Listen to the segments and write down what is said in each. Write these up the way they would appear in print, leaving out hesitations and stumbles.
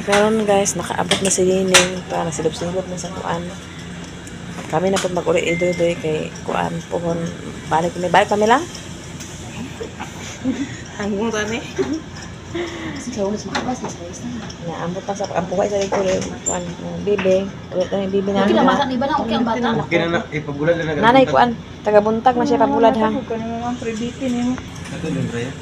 Karon guys, nakaabot na si Nining para nasilop-silop na sa kuan. Kami na po mag-uli idoy kay kuan pohon balik kami lang. Hanggang tani. So, mas makabas na sa isa. Na ambot pa sa ampuhay sa likod kuan bibi. Ulit na yung bibi Okay namin. na bata ni ba na okay ang bata. Okay na ipabulad na Nanay kuan, taga-buntag na siya pabulad ha. Ito din Brian.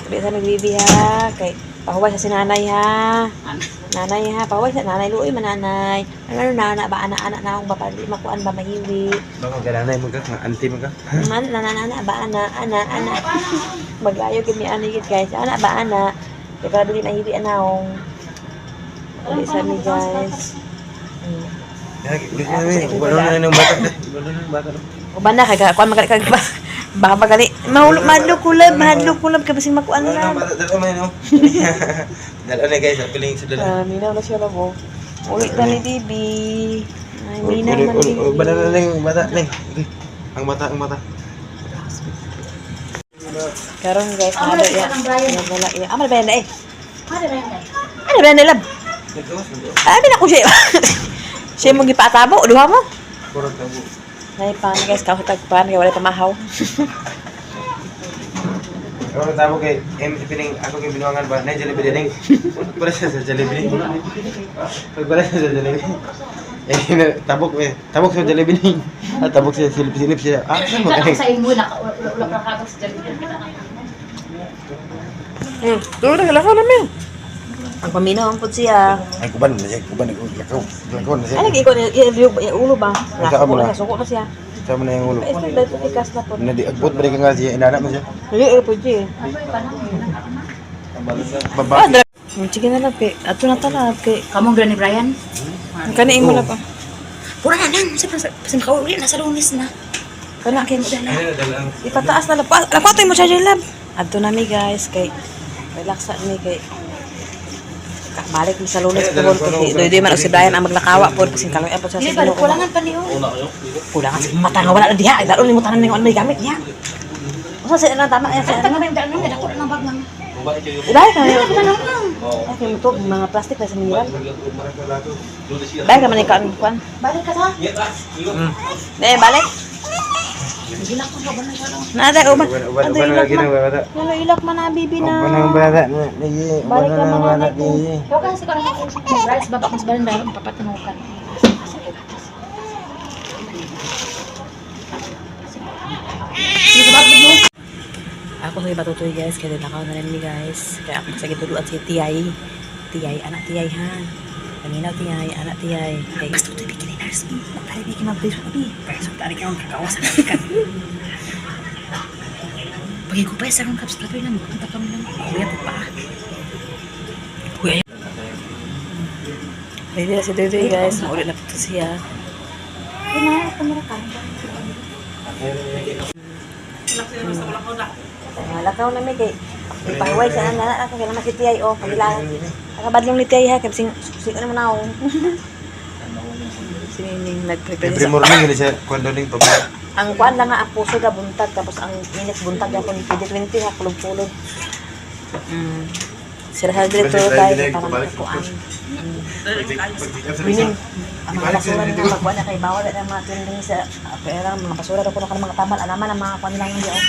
Ulit sa nagbibi ha kay pahuway sa si nanay ha. Nanay ha, pahuway sa nanay luoy mananay. Ano na ba anak na akong bapali makuan ba mahiwi. Baka gananay mo ka, auntie mo ka. Man nanana ba ana. Maglayo kami ani gid guys. Ana ba ana. Kaya para dili mahiwi anaong. Ulit sa mi guys. Ulit na rin. Wala na ng bata. Wala na ng bata. Uban na kay kuan magali kag baka magali. Mahadlok kulab kay basing makuan na. Dalo man no. Dalo na guys, piling sa dala. Minaw na siya labo. Ulit na ni Bibi. Ay, minaw man Bibi. Wala na lang bata ni. Ang mata. Karon guys, ano ya? Wala ya. Amal ba yan eh? Ano ba yan? Ano ba yan lab? Abi na ko siya. Siya mo gipatabo, duha mo. Kurang tabo. Nay pan guys, ka tagpan kay wala pamahaw. Kurang tabo kay piling ako kay binuangan ba na Jollibee din. Para sa Jollibee. Para sa Jollibee. Tabok sa Jollibee ni. Tabok sa silip siya. Saan mo Ako kani? sa imo nakakabas sa Jollibee. Tulo na lakaw namin. Ang paminaw ang pud siya. Ay kuban na siya, lakaw na siya. Ano ikaw yung ulo ba? Saka mo na. Suko na siya. Sama na yung ulo. Ito dito tikas na po. Na di agbot balik nga siya inana mo siya. Hindi po ji. Baba. Sige na lang pe. Ato na tala pe. Kamong gani Brian? Kani imo na pa. Pura na lang sa kauli na sa Lunes na. Kana kay mo dala. Ay dalang. Ipataas na lang. Lakwatoy mo siya lab. Adto na mi guys kay relax ni kay balik mi sa Lunes po kasi doy man si Brian ang maglakawa po kasi kaloy po sa Hindi ba kulangan pa niyo? kulangan sa mata nga wala na diha dalo ni mo tanan ning may gamit niya. Usa sa na tama ya sa Tama ba yung daan nung dako na bag nang. Ibay ka yo. Ay mo to mga plastic na sa mineral. Balik ka man ikaw kuan. Balik ka sa. Balik. Gilak ko ba na siya lang. Nada uban. Uban lagi na bata. Ano ilak man na bibi na. Uban ang bata ni. Balik ka man na ni. Yo kasi ko na rice babak mas balan dayon papatunukan. Ako sa batutoy guys, kaya nakaw na rin ni guys. Kaya ako sa gitulo at si Tiyay. Tiyay, anak Tiyay ha. Kanina Tiyay, anak Tiyay. Kaya gusto ko ito bikini nurse. Magtari bikini mag-preso kami. Preso tari ka ang kakawasan na ikan. Pagi ko pa yung sarong caps katoy na magpunta kami lang. Kuya po pa. Kuya. Ready na si Dodoy guys. Maulit na po siya. Kamera ka. Lakaw na may kay ipahuway sa anak ako kaya naman si Tiyay o pagilangan nakabadlong ni Tiyay ha kasi sino naman ako sining nag-prepare Every morning gani siya kondoling to. ang kuan lang nga ang puso ga buntag tapos ang minutes buntag ga kun pwede 20 ha kulog-kulog sirahan dito tayo para magkuan meaning ang mga basura nila pagkuan na kay bawal na mga trending sa pera mga basura daw kuno kan mga tamal alaman ang mga kuan lang diyan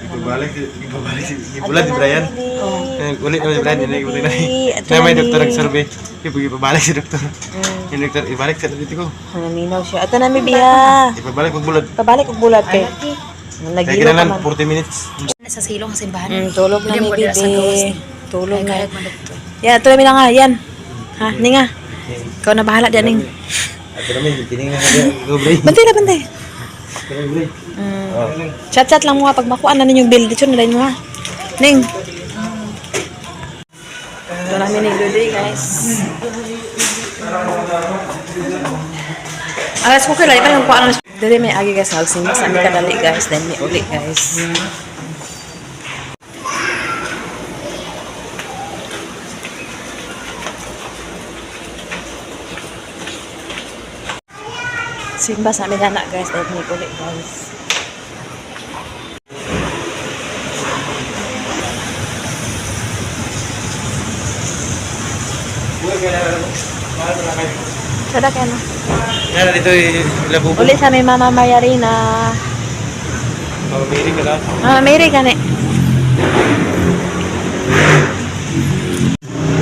Ibabalik si Bulan si Brian. Ulit naman si Brian, hindi ko na. Kaya may doktor nag-survey. Ibabalik si doktor. Yung doktor, ibalik sa dito ko. Minaw siya. Ito na may biya. Ibabalik kong bulad. Pabalik og bulat kay. Kaya Nagilo ka kailangan man. 40 minutes. Sa silong sa simbahan. Tulog na may bibi. Tulog na. Kahit madagto. Yan, ito na nga. Yan. Ha, ninga. Ikaw na bahala dyan, Ning. Ito namin, tinignan na dyan. Go, Bray. Bantay na, bantay. Bray. Chat-chat lang mo ha. Pag makuha na ninyong bill, dito nalain mo ha. Ning. Ito namin ni Dudoy, guys. Alas ko kaya lang kuha na. Dali may agi guys. Magsimba sa amin kadali guys. Then may uli guys. Simba sa amin anak guys. Then may uli guys. Sada ka na. Yan, dito yung labubo. Uli sa may Mama Mayarina. Pag-biri ka lang. Mama Mary ka ni.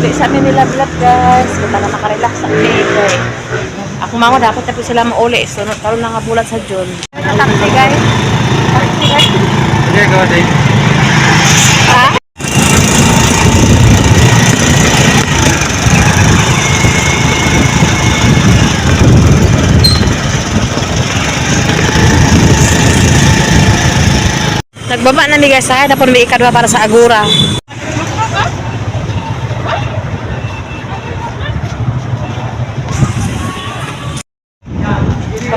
Uli sa may Milablab guys. Punta na makarelax sa kay. Ako mama dapat na po sila mauli. So, karoon na nga bulat sa June. Taxi guys. Taxi guys. Hindi, ikaw din. Ha? Nagbaba na mi guys ha, tapos may ikadwa para sa Agura.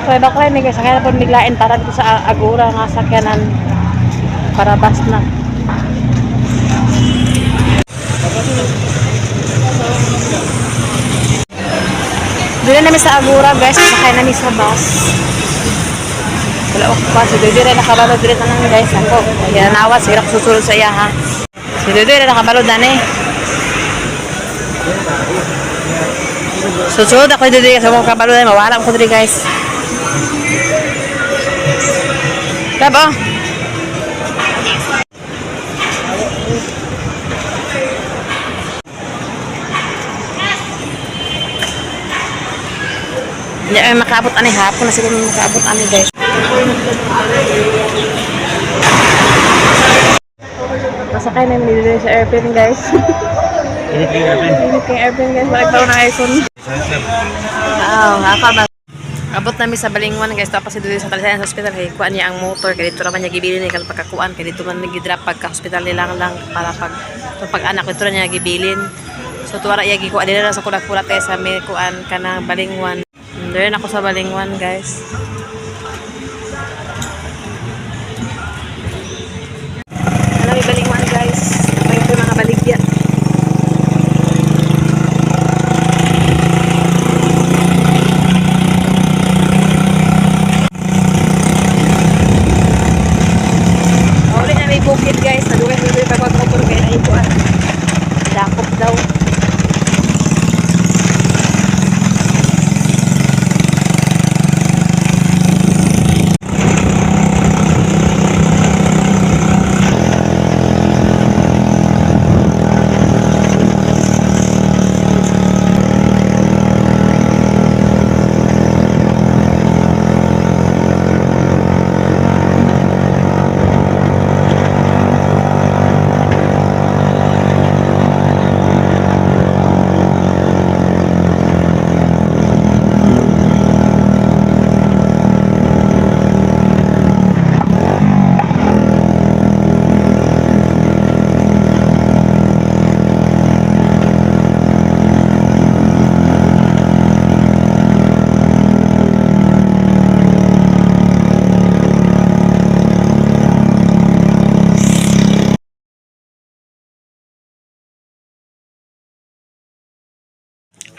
Baklay mi guys, kaya tapos biglain para dito sa Agura nga sakyanan para bus na. Doon na namin sa Agura guys, sakay namin sa bus. Wala ako pa, si Dodoy rin nakabalod rin na lang guys ako. Kaya nawas, hirap susunod sa iya ha. Si Dodoy rin nakabalod na eh. Susunod ako yung Dodoy kasi ako nakabalod na mawala ko dito guys. Labo. Hindi ay makaabot ani hapon na siguro makaabot ani guys. Masakay namin dito sa airplane guys. Init yung airplane. Init kayong airplane guys. Balik pa ng iPhone. Oo, hapa ba? Abot namin sa Balingwan guys. Tapos dito sa Talisayan sa hospital. Hey, kuhaan niya ang motor. Kaya dito naman niya gibilin niya pagkakuan. Kaya dito man nag-drop pagka hospital nilang lang para pag anak dito na niya gibilin. So tuwara iya gikuha din na sa kulat-kulat kaya sa may kuan ka ng Balingwan. Doon ako sa Balingwan guys. May Balingwan guys. May ito mga baligya. Uli na may bukid guys. Nadugas dito yung pagpagmotor kaya na ito ah. Dakop daw.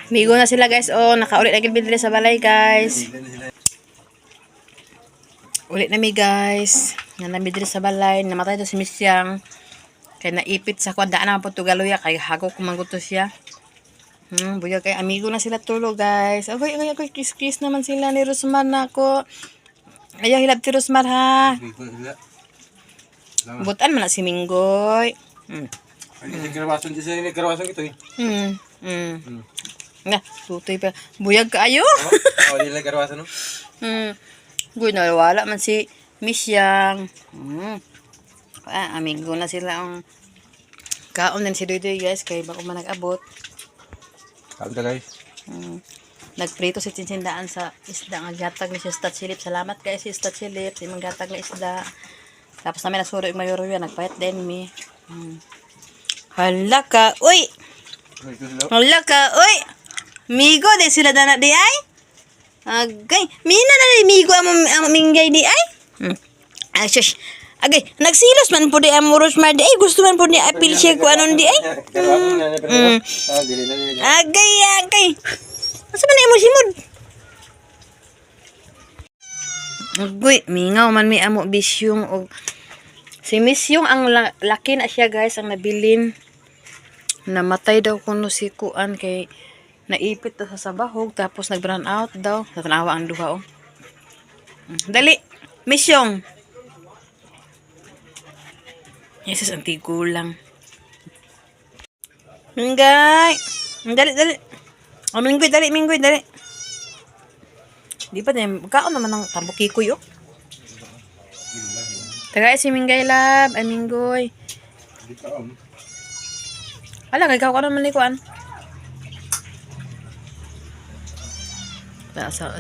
Migo na sila guys. Oh, nakaulit na gilbidre sa balay guys. Ulit na mi guys. Nanamidre sa balay. Namatay to si Miss Yang. Kaya naipit sa kwan. Daan naman po Tugaluya. Kaya hagok kumaguto siya. Buya kay amigo na sila tulog guys. Agoy, kiss naman sila ni Rosmar na ako. Ayaw hilap ti Rosmar ha. Butan man na si Minggoy. Nagkarawasan dyan sa nagkarawasan ito eh. Nga, tutoy pa. Buyag kaayo. Oo, hindi nagkarawasan no? Guy, nawala man si Miss Yang. Amigo na sila ang kaon din si Doydoy guys. Kaya bako man nag-abot. Kaon ka guys. Nagprito si Tinsindaan sa isda. Ang gatag ni si Stat Silip. Salamat guys si Stat Silip. Di mang gatag na isda. Tapos namin nasuro yung mayoro yan. Nagpayat din mi. Hala ka. Uy! Hala ka. Uy! Migo, di sila dana di ay? Agay. Mina na di migo ang minggay di ay? Ay, shush. Agay, nagsilos man po di ang Rosmar di ay. Gusto man po di apil siya ko anon di ay. Agay. Asa man na mo simod? Agay, mingaw man may amo bisyong og si Miss Yung ang laki na siya guys ang nabilin. Namatay daw kuno si kuan kay Naipit ta sa sabahog tapos nag-brown out daw. Natanawa ang duha oh. Dali. Misyong. Yesus anti kulang. Minggay. Dali dali. Oh, minggoy dali, minggoy dali. Di pa din kaon naman ng tambukikoy oh. Tagay si Minggay lab, ay minggoy. Ala, kay ikaw naman likuan. Asa.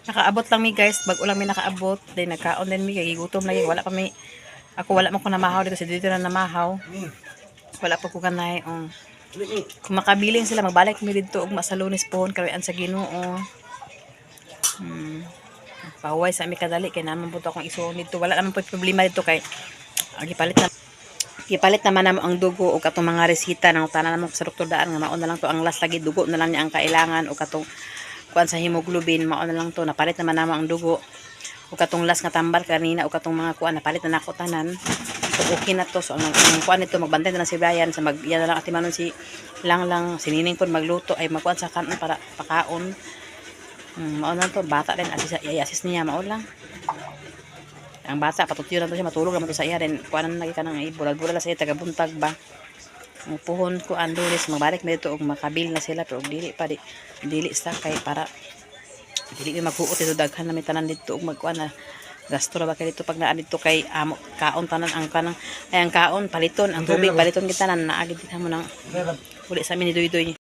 Nakaabot lang mi guys, bago lang mi nakaabot. Then nagkaon din mi kay gutom lagi, wala pa mi. Ako wala man ko namahaw dito, si dito na namahaw. Wala pa ko kanay kung makabiling sila magbalik mi dito ug masalunis pohon karoyan sa Ginoo. Paway sa mi kadali kay naman puto akong isuon dito. Wala naman po problema dito kay gipalit naman namo ang dugo o katong mga resita ng tanan namo sa doktor daan nga mao na lang to ang last lagi dugo na lang niya ang kailangan o katong kuan sa hemoglobin mao na lang to napalit naman namo ang dugo o katong last nga tambal kanina o katong mga kuan napalit na nako tanan. So okay na to. So ang kuan nito magbantay na lang si Brian sa yan na lang atimanon si lang sinining pod magluto ay magkuan sa kanon para pakaon. Mao na to bata din assist niya mao lang. Ang bata patutyo lang to siya matulog naman to sa iya din kuanan lagi kanang bulal-bulal sa iya tagabuntag ba. Ang puhon ko andulis magbalik na dito og makabil na sila pero dili sa kay para dili maghuot ito daghan na may tanan dito og magkuan na gasto ra ba kay dito pag naa dito kay amo kaon tanan ang kanang ay ang kaon paliton ang tubig paliton kita na naagid kita mo nang uli sa amin ni Doy